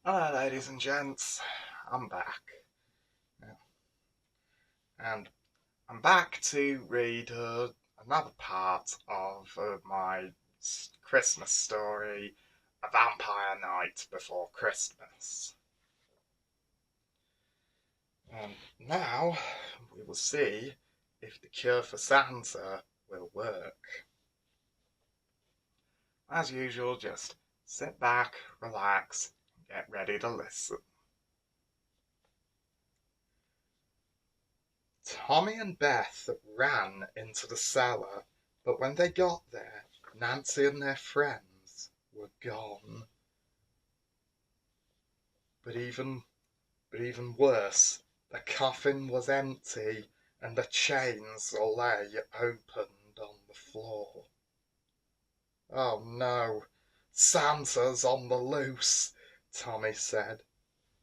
Hello, ladies and gents. I'm back. Yeah. And I'm back to read another part of my Christmas story, A Vampire Night Before Christmas. And now we will see if the cure for Santa will work. As usual, just sit back, relax, and get ready to listen. Tommy and Beth ran into the cellar, but when they got there, Nancy and their friends were gone. But even but even worse, the coffin was empty and the chains lay opened on the floor. Oh no, Santa's on the loose, Tommy said.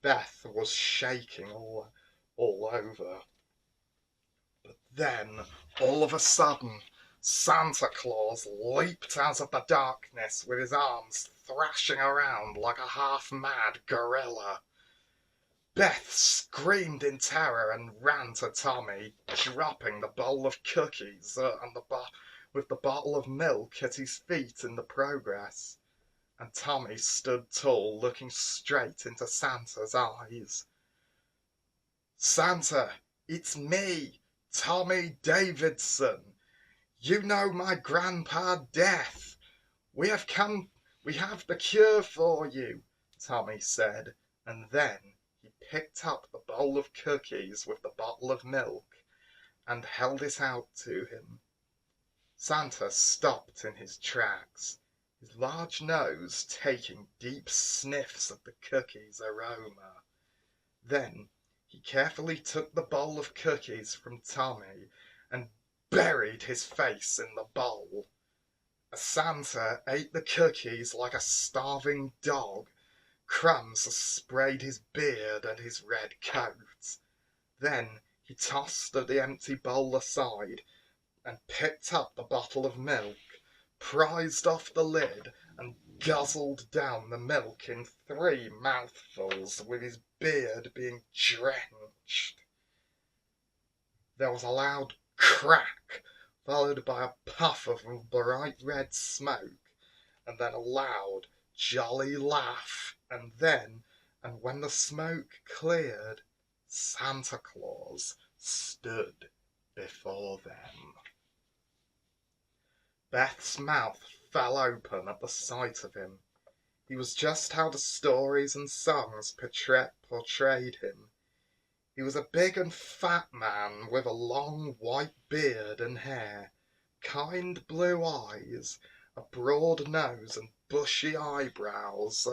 Beth was shaking all over. But then, all of a sudden, Santa Claus leaped out of the darkness with his arms thrashing around like a half-mad gorilla. Beth screamed in terror and ran to Tommy, dropping the bowl of cookies with the bottle of milk at his feet in the progress. And Tommy stood tall, looking straight into Santa's eyes. Santa, it's me, Tommy Davidson. You know my grandpa Death. We have the cure for you, Tommy said, and then he picked up the bowl of cookies with the bottle of milk and held it out to him. Santa stopped in his tracks, his large nose taking deep sniffs of the cookies' aroma. Then he carefully took the bowl of cookies from Tommy and buried his face in the bowl. Santa ate the cookies like a starving dog. Crumbs sprayed his beard and his red coat. Then he tossed the empty bowl aside and picked up the bottle of milk, prized off the lid, and guzzled down the milk in 3 mouthfuls with his beard being drenched. There was a loud crack, followed by a puff of bright red smoke, and then a loud, jolly laugh, and when the smoke cleared, Santa Claus stood before them. Beth's mouth fell open at the sight of him. He was just how the stories and songs portrayed him. He was a big and fat man with a long white beard and hair, kind blue eyes, a broad nose and bushy eyebrows,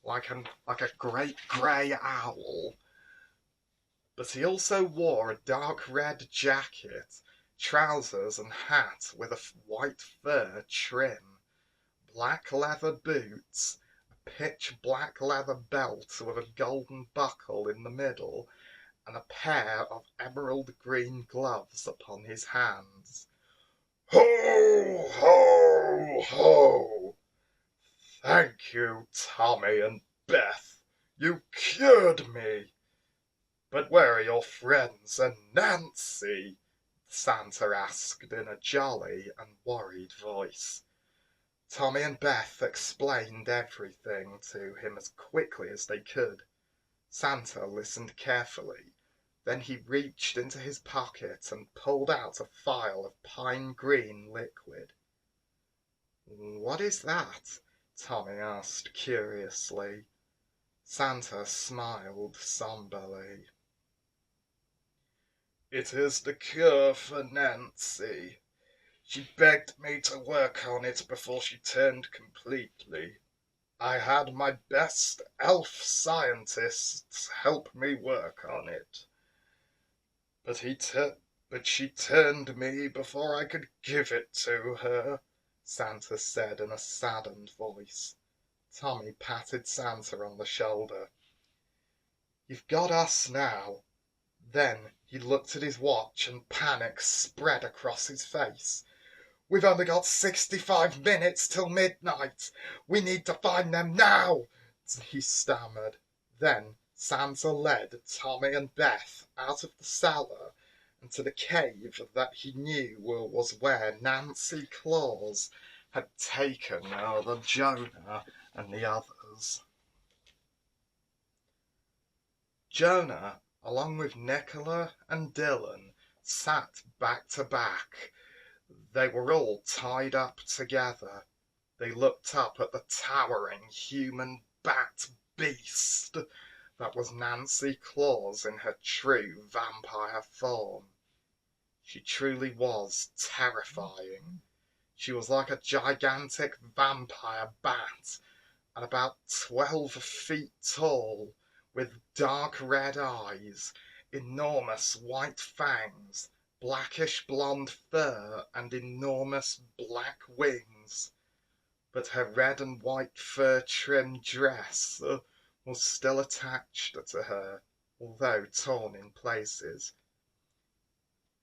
like a great grey owl. But he also wore a dark red jacket, trousers and hat with a white fur trim, black leather boots, a pitch black leather belt with a golden buckle in the middle, and a pair of emerald green gloves upon his hands. Ho, ho, ho! Thank you, Tommy and Beth. You cured me. But where are your friends and Nancy? Santa asked in a jolly and worried voice. Tommy and Beth explained everything to him as quickly as they could. Santa listened carefully. Then he reached into his pocket and pulled out a phial of pine green liquid. What is that? Tommy asked curiously. Santa smiled somberly. It is the cure for Nancy. She begged me to work on it before she turned completely. I had my best elf scientists help me work on it. But she turned me before I could give it to her, Santa said in a saddened voice. Tommy patted Santa on the shoulder. You've got us now. Then he looked at his watch and panic spread across his face. We've only got 65 minutes till midnight. We need to find them now. he stammered. Then Santa led Tommy and Beth out of the cellar and to the cave that he knew was where Nancy Claus had taken the Jonah and the others. Jonah, along with Nicola and Dylan, sat back to back. They were all tied up together. They looked up at the towering human bat beast that was Nancy Claus in her true vampire form. She truly was terrifying. She was like a gigantic vampire bat, and about 12 feet tall, with dark red eyes, enormous white fangs, blackish blonde fur, and enormous black wings. But her red and white fur-trimmed dress was still attached to her, although torn in places.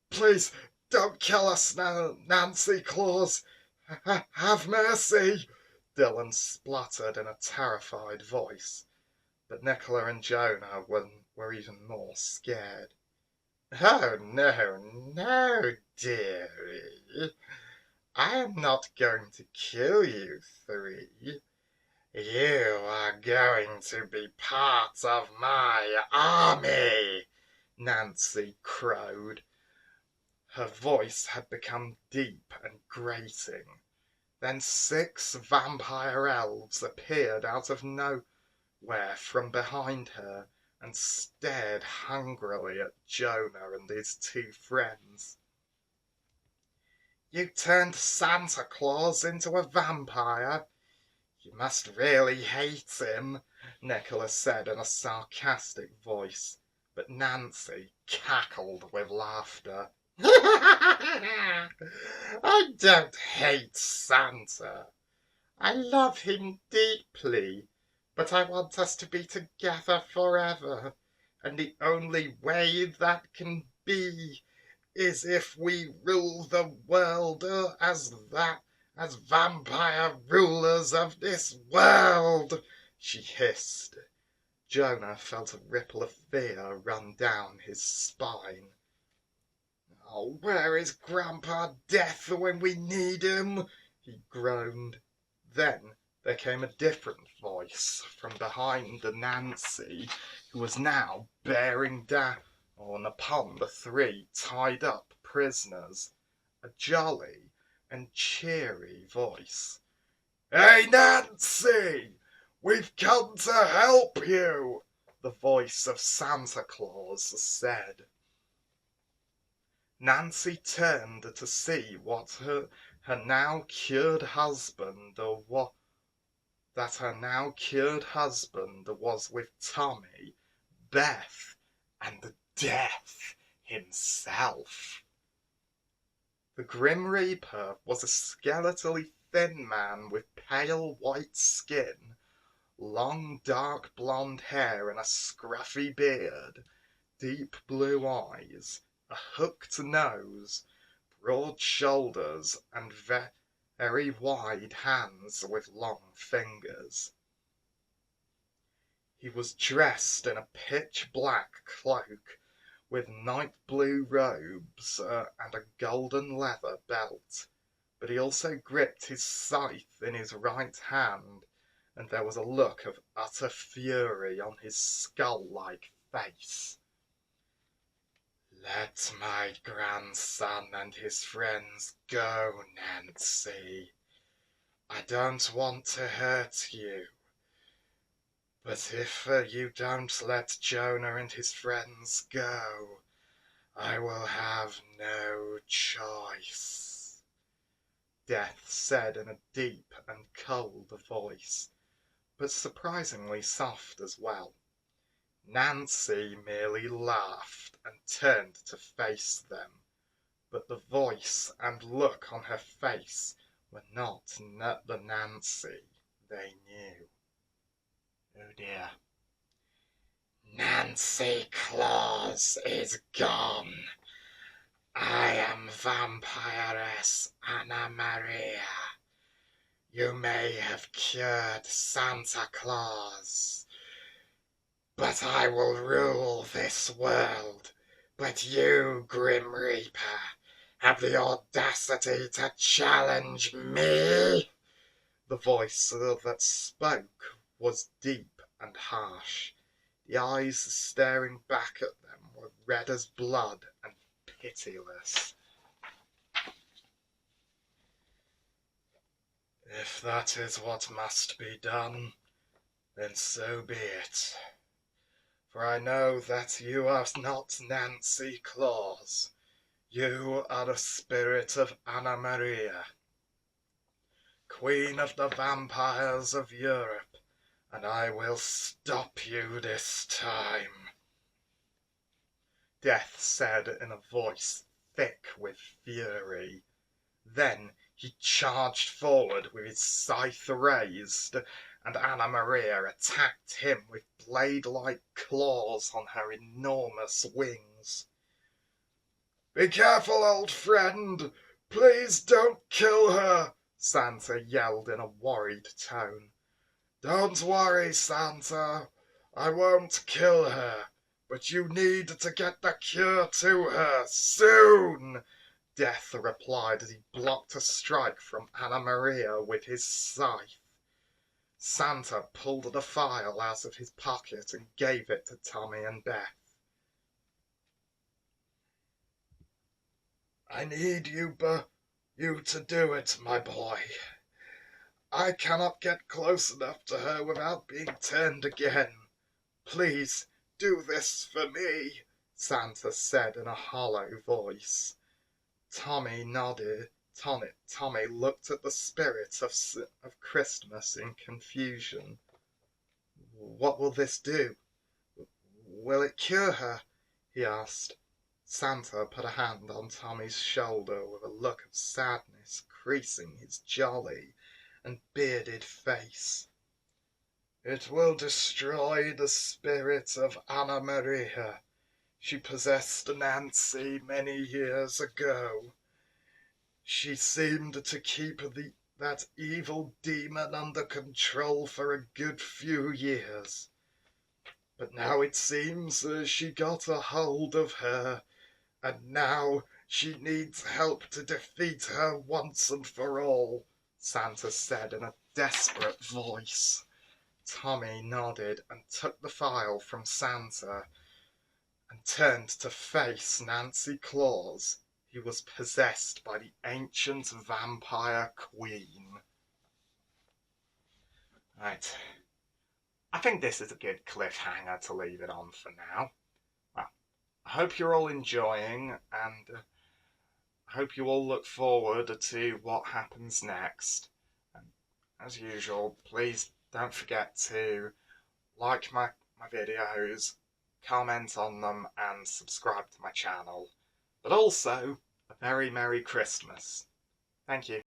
"Please don't kill us now, Nancy Claus! Have mercy!" Dylan spluttered in a terrified voice. But Nicola and Jonah were even more scared. "Oh, no, no, dearie. I am not going to kill you three. You are going to be part of my army," Nancy crowed. Her voice had become deep and grating. Then 6 vampire elves appeared out of nowhere from behind her and stared hungrily at Jonah and his 2 friends. "You turned Santa Claus into a vampire? You must really hate him," Nicholas said in a sarcastic voice, but Nancy cackled with laughter. "I don't hate Santa. I love him deeply, but I want us to be together forever, and the only way that can be is if we rule the world as vampire rulers of this world," she hissed. Jonah felt a ripple of fear run down his spine. "Oh, where is Grandpa Death when we need him?" he groaned. Then there came a different voice from behind Nancy, who was now bearing down upon the 3 tied up prisoners. A jolly and cheery voice. "Hey, Nancy! We've come to help you!" the voice of Santa Claus said. Nancy turned to see what her now cured husband was with Tommy, Beth, and Death himself. The Grim Reaper was a skeletally thin man with pale white skin, long dark blonde hair and a scruffy beard, deep blue eyes, a hooked nose, broad shoulders, and very wide hands with long fingers. He was dressed in a pitch-black cloak with night blue robes and a golden leather belt, but he also gripped his scythe in his right hand, and there was a look of utter fury on his skull-like face. "Let my grandson and his friends go, Nancy. I don't want to hurt you. But if you don't let Jonah and his friends go, I will have no choice," Death said in a deep and cold voice, but surprisingly soft as well. Nancy merely laughed and turned to face them, but the voice and look on her face were not the Nancy they knew. Oh dear. "Nancy Claus is gone. I am Vampiress Anna Maria. You may have cured Santa Claus, but I will rule this world. But you, Grim Reaper, have the audacity to challenge me? The voice that spoke was deep and harsh. The eyes staring back at them were red as blood and pitiless. If that is what must be done, then so be it. For I know that you are not Nancy Claus. You are the spirit of Anna Maria, Queen of the Vampires of Europe, and I will stop you this time. Death said in a voice thick with fury. Then he charged forward with his scythe raised, and Anna Maria attacked him with blade-like claws on her enormous wings. "Be careful, old friend! Please don't kill her!" Santa yelled in a worried tone. "Don't worry, Santa. I won't kill her. But you need to get the cure to her soon!" Death replied as he blocked a strike from Anna Maria with his scythe. Santa pulled the phial out of his pocket and gave it to Tommy and Beth. "I need you to do it, my boy. I cannot get close enough to her without being turned again. Please do this for me," Santa said in a hollow voice. Tommy nodded. Tommy looked at the spirit of Christmas in confusion. "What will this do? Will it cure her?" he asked. Santa put a hand on Tommy's shoulder with a look of sadness creasing his jolly and bearded face. "It will destroy the spirit of Anna Maria. She possessed Nancy many years ago. She seemed to keep that evil demon under control for a good few years. But now it seems she got a hold of her, and now she needs help to defeat her once and for all," Santa said in a desperate voice. Tommy nodded and took the phial from Santa and turned to face Nancy Claus. He was possessed by the ancient vampire queen. Right. I think this is a good cliffhanger to leave it on for now. Well, I hope you're all enjoying, and I hope you all look forward to what happens next. And as usual, please don't forget to like my videos, comment on them, and subscribe to my channel. But also, a very Merry Christmas. Thank you.